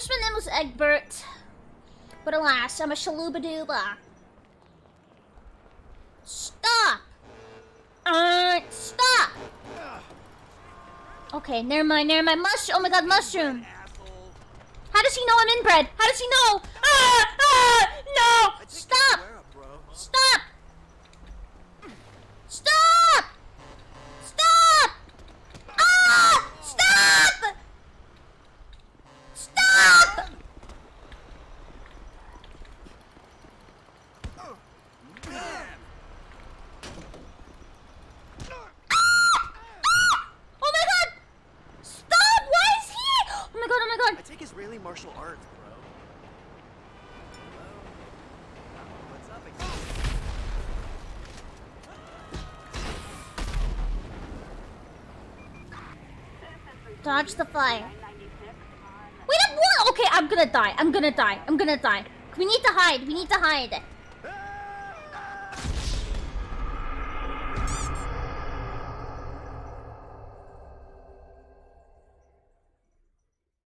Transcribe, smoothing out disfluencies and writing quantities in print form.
wish my name was Egbert. But alas, I'm a shalooba-dooba. Stop! Stop! Okay, never mind. Oh my god, mushroom! How does he know I'm inbred? How does he know? No! Stop! Stop! Stop! Stop! Stop! Stop! Oh my god! Stop! Why is he? Oh my god! I take Israeli martial arts, bro. What's up, Dodge the fire. Wait, what? Okay, I'm gonna die. We need to hide.